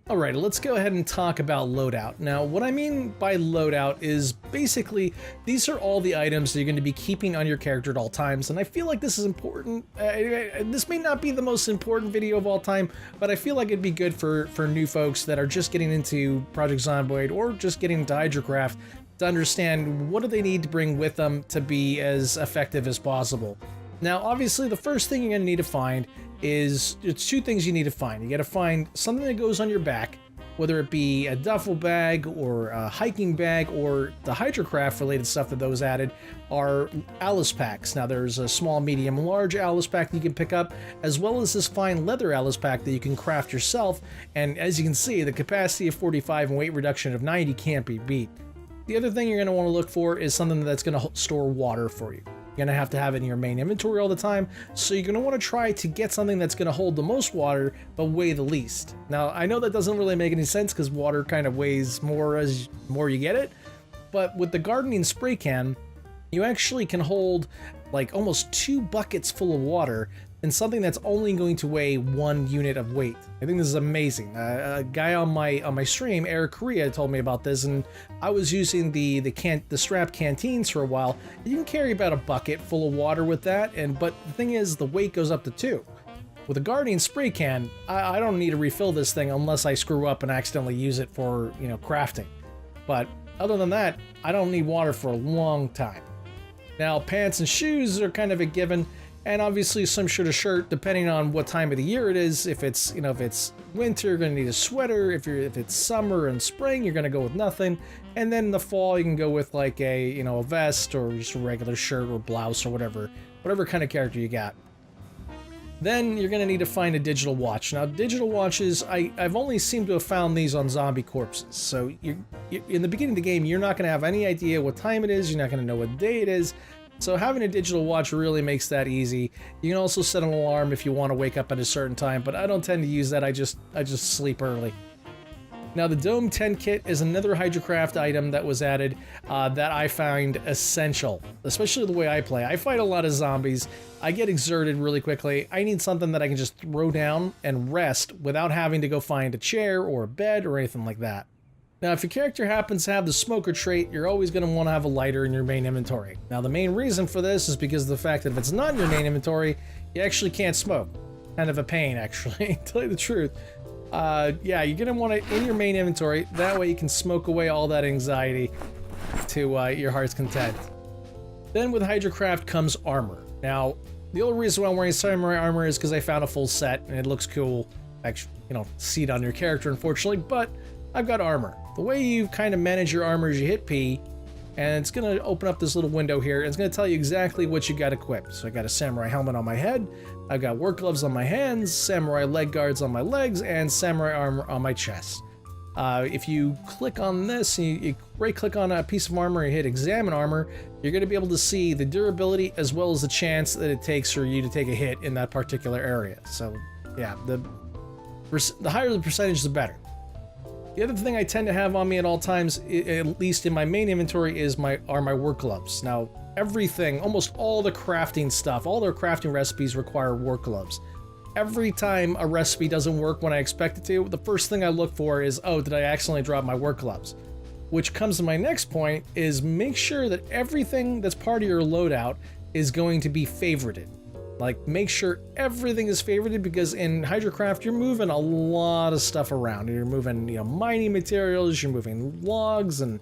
Alright, let's go ahead and talk about loadout. Now, what I mean by loadout is basically these are all the items that you're going to be keeping on your character at all times, and I feel like this is important. This may not be the most important video of all time, but I feel like it'd be good for new folks that are just getting into Project Zomboid or just getting into Hydrocraft to understand what do they need to bring with them to be as effective as possible. Now, obviously, the first thing you're going to need to find is, it's two things you need to find. You got to find something that goes on your back, whether it be a duffel bag or a hiking bag or the Hydrocraft related stuff that those added are ALBIS packs. Now, there's a small, medium, large ALBIS pack that you can pick up, as well as this fine leather ALBIS pack that you can craft yourself. And as you can see, the capacity of 45 and weight reduction of 90 can't be beat. The other thing you're going to want to look for is something that's going to store water for you. You're going to have it in your main inventory all the time, so you're going to want to try to get something that's going to hold the most water but weigh the least. Now, I know that doesn't really make any sense because water kind of weighs more as more you get it, but with the gardening spray can, you actually can hold like almost 2 buckets full of water in something that's only going to weigh 1 unit of weight. I think this is amazing. A guy on my stream, Eric Korea, told me about this, and I was using the strap canteens for a while. You can carry about a bucket full of water with that, but the thing is, the weight goes up to 2. With a gardening spray can, I don't need to refill this thing unless I screw up and accidentally use it for, crafting. But other than that, I don't need water for a long time. Now, pants and shoes are kind of a given. And obviously some sort of shirt, depending on what time of the year it is. If it's, if it's winter, you're gonna need a sweater. If it's summer and spring, you're gonna go with nothing. And then in the fall, you can go with like a, a vest or just a regular shirt or blouse or whatever kind of character you got. Then you're gonna need to find a digital watch. Now, digital watches, I've only seemed to have found these on zombie corpses. So you're in the beginning of the game, you're not gonna have any idea what time it is. You're not gonna know what day it is. So having a digital watch really makes that easy. You can also set an alarm if you want to wake up at a certain time, but I don't tend to use that. I just sleep early. Now, the Dome 10 kit is another Hydrocraft item that was added that I find essential, especially the way I play. I fight a lot of zombies. I get exerted really quickly. I need something that I can just throw down and rest without having to go find a chair or a bed or anything like that. Now, if your character happens to have the smoker trait, you're always going to want to have a lighter in your main inventory. Now, the main reason for this is because of the fact that if it's not in your main inventory, you actually can't smoke. Kind of a pain, actually, to tell you the truth. Yeah, you're going to want it in your main inventory. That way you can smoke away all that anxiety to your heart's content. Then with Hydrocraft comes armor. Now, the only reason why I'm wearing samurai armor is because I found a full set and it looks cool. Actually, see it on your character, unfortunately, but I've got armor. The way you kind of manage your armor is you hit P, and it's going to open up this little window here, and it's going to tell you exactly what you got equipped. So I got a samurai helmet on my head, I've got work gloves on my hands, samurai leg guards on my legs, and samurai armor on my chest. If you click on this, you right-click on a piece of armor and hit Examine Armor, you're going to be able to see the durability as well as the chance that it takes for you to take a hit in that particular area. So, yeah, the higher the percentage, the better. The other thing I tend to have on me at all times, at least in my main inventory, are my work gloves. Now, everything, almost all the crafting stuff, all their crafting recipes require work gloves. Every time a recipe doesn't work when I expect it to, the first thing I look for is, oh, did I accidentally drop my work gloves? Which comes to my next point, is make sure that everything that's part of your loadout is going to be favorited. Like, make sure everything is favorited, because in Hydrocraft, you're moving a lot of stuff around. You're moving, mining materials, you're moving logs and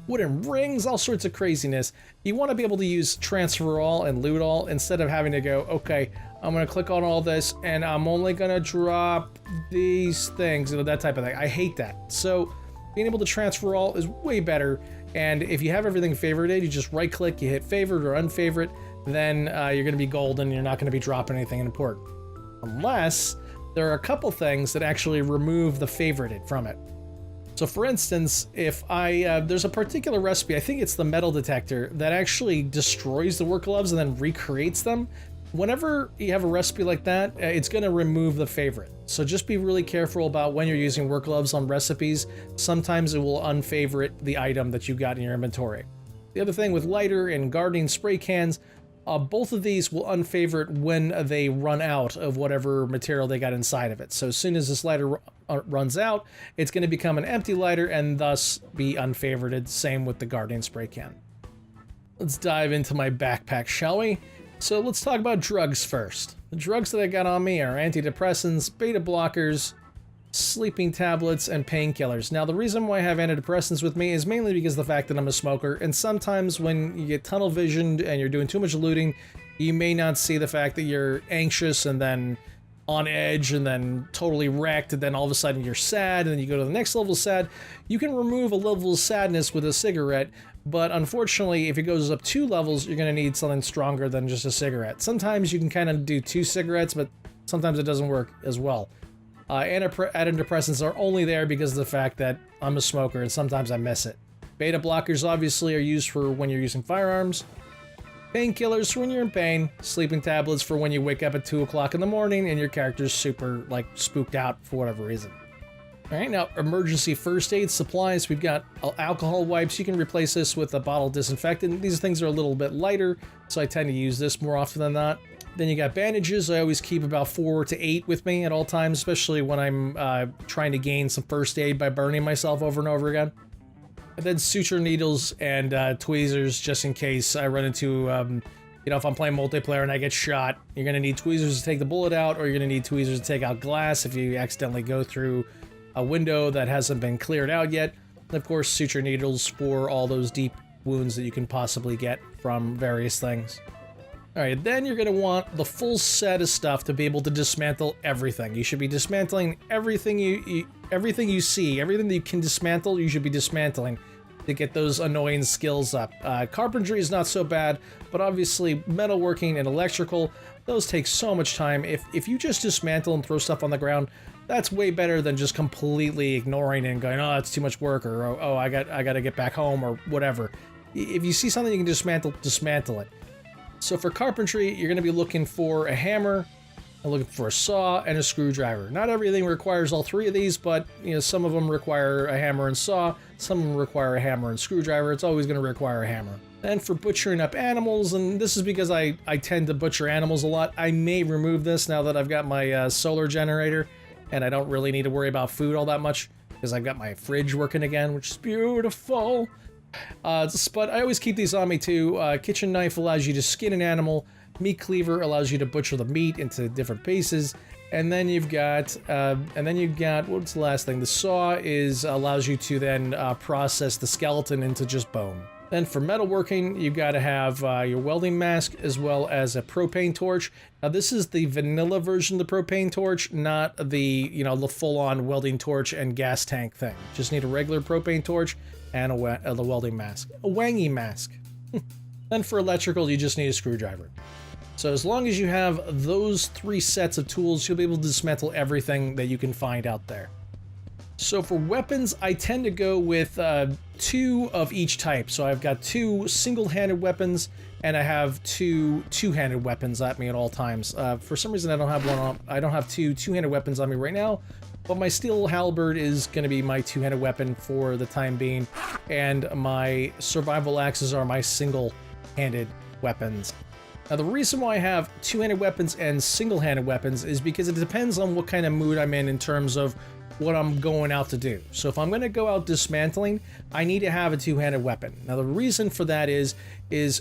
wooden rings, all sorts of craziness. You want to be able to use transfer all and loot all instead of having to go, okay, I'm going to click on all this and I'm only going to drop these things, that type of thing. I hate that. So being able to transfer all is way better. And if you have everything favorited, you just right click, you hit favorite or unfavorite, then you're going to be golden. You're not going to be dropping anything important. Unless there are a couple things that actually remove the favorited from it. So for instance, if there's a particular recipe, I think it's the metal detector, that actually destroys the work gloves and then recreates them. Whenever you have a recipe like that, it's going to remove the favorite. So just be really careful about when you're using work gloves on recipes. Sometimes it will unfavorite the item that you've got in your inventory. The other thing with lighter and gardening spray cans, both of these will unfavorite when they run out of whatever material they got inside of it. So as soon as this lighter runs out, it's going to become an empty lighter and thus be unfavorited. Same with the Guardian spray can. Let's dive into my backpack, shall we? So let's talk about drugs first. The drugs that I got on me are antidepressants, beta blockers, sleeping tablets, and painkillers. Now, the reason why I have antidepressants with me is mainly because of the fact that I'm a smoker, and sometimes when you get tunnel visioned and you're doing too much looting, you may not see the fact that you're anxious and then on edge and then totally wrecked, and then all of a sudden you're sad, and then you go to the next level of sad. You can remove a level of sadness with a cigarette, but unfortunately, if it goes up 2 levels, you're going to need something stronger than just a cigarette. Sometimes you can kind of do 2 cigarettes, but sometimes it doesn't work as well. Antidepressants are only there because of the fact that I'm a smoker and sometimes I miss it. Beta blockers obviously are used for when you're using firearms. Painkillers for when you're in pain. Sleeping tablets for when you wake up at 2 o'clock in the morning and your character's super, like, spooked out for whatever reason. Alright, now emergency first aid supplies. We've got alcohol wipes. You can replace this with a bottle disinfectant. These things are a little bit lighter, so I tend to use this more often than not. Then you got bandages. I always keep about 4 to 8 with me at all times, especially when I'm trying to gain some first aid by burning myself over and over again. And then suture needles and tweezers, just in case I run into, you know, if I'm playing multiplayer and I get shot, you're going to need tweezers to take the bullet out, or you're going to need tweezers to take out glass if you accidentally go through a window that hasn't been cleared out yet. And of course, suture needles for all those deep wounds that you can possibly get from various things. Alright, then you're going to want the full set of stuff to be able to dismantle everything. You should be dismantling everything everything you see, everything that you can dismantle, you should be dismantling to get those annoying skills up. Carpentry is not so bad, but obviously metalworking and electrical, those take so much time. If you just dismantle and throw stuff on the ground, that's way better than just completely ignoring it and going, oh, it's too much work, or oh, I got to get back home, or whatever. If you see something you can dismantle, dismantle it. So for carpentry, you're going to be looking for a hammer, and looking for a saw, and a screwdriver. Not everything requires all 3 of these, but you know, some of them require a hammer and saw, some of them require a hammer and screwdriver. It's always going to require a hammer. And for butchering up animals, and this is because I tend to butcher animals a lot, I may remove this now that I've got my solar generator, and I don't really need to worry about food all that much, because I've got my fridge working again, which is beautiful. But I always keep these on me too. Kitchen knife allows you to skin an animal. Meat cleaver allows you to butcher the meat into different pieces. And then you've got, what's the last thing? The saw allows you to then process the skeleton into just bone. Then for metalworking, you've got to have your welding mask as well as a propane torch. Now this is the vanilla version of the propane torch, not the, the full-on welding torch and gas tank thing. Just need a regular propane torch and the welding mask. A wangy mask. Then for electrical, you just need a screwdriver. So as long as you have those 3 sets of tools, you'll be able to dismantle everything that you can find out there. So for weapons, I tend to go with 2 of each type. So I've got 2 single-handed weapons, and I have 2 two-handed weapons at me at all times. For some reason, I don't have 2 two-handed weapons on me right now, but my steel halberd is going to be my 2-handed weapon for the time being, and my survival axes are my single-handed weapons. Now, the reason why I have 2-handed weapons and single-handed weapons is because it depends on what kind of mood I'm in terms of what I'm going out to do. So if I'm going to go out dismantling, I need to have a 2-handed weapon. Now, the reason for that is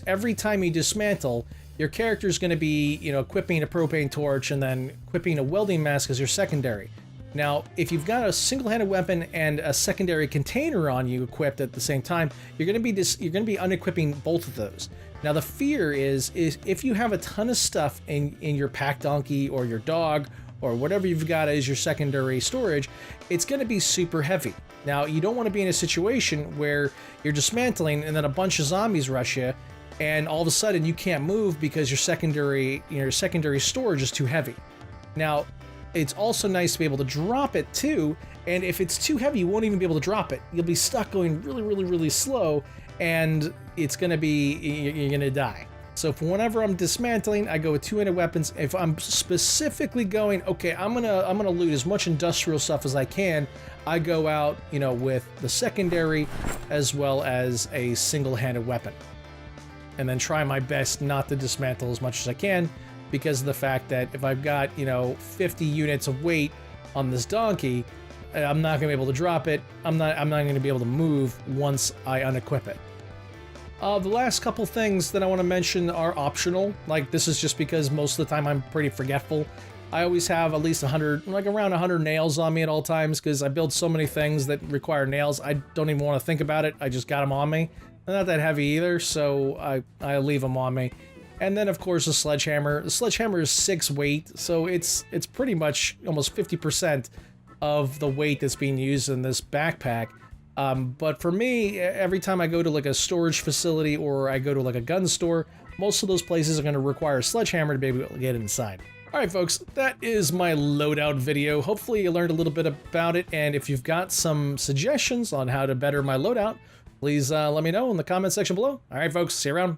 every time you dismantle, your character is going to be, equipping a propane torch and then equipping a welding mask as your secondary. Now, if you've got a single-handed weapon and a secondary container on you equipped at the same time, you're going to be unequipping both of those. Now, the fear is if you have a ton of stuff in your pack donkey or your dog or whatever you've got as your secondary storage, it's going to be super heavy. Now, you don't want to be in a situation where you're dismantling and then a bunch of zombies rush you, and all of a sudden you can't move because your secondary storage is too heavy. Now, it's also nice to be able to drop it too, and if it's too heavy, you won't even be able to drop it. You'll be stuck going really, really, really slow, and you're gonna die. So for whenever I'm dismantling, I go with 2-handed weapons. If I'm specifically going, okay, I'm gonna loot as much industrial stuff as I can, I go out, with the secondary as well as a single-handed weapon. and then try my best not to dismantle as much as I can, because of the fact that if I've got, you know, 50 units of weight on this donkey, I'm not gonna be able to drop it. I'm not gonna be able to move once I unequip it. The last couple things that I want to mention are optional. Like, this is just because most of the time I'm pretty forgetful. I always have at least 100, like around 100 nails on me at all times, because I build so many things that require nails. I don't even want to think about it. I just got them on me. They're not that heavy either, so I leave them on me. And then, of course, a sledgehammer. The sledgehammer is 6 weight, so it's pretty much almost 50% of the weight that's being used in this backpack. But for me, every time I go to like a storage facility or I go to like a gun store, most of those places are going to require a sledgehammer to be able to get inside. Alright folks, that is my loadout video. Hopefully you learned a little bit about it, and if you've got some suggestions on how to better my loadout, please let me know in the comment section below. Alright folks, see you around.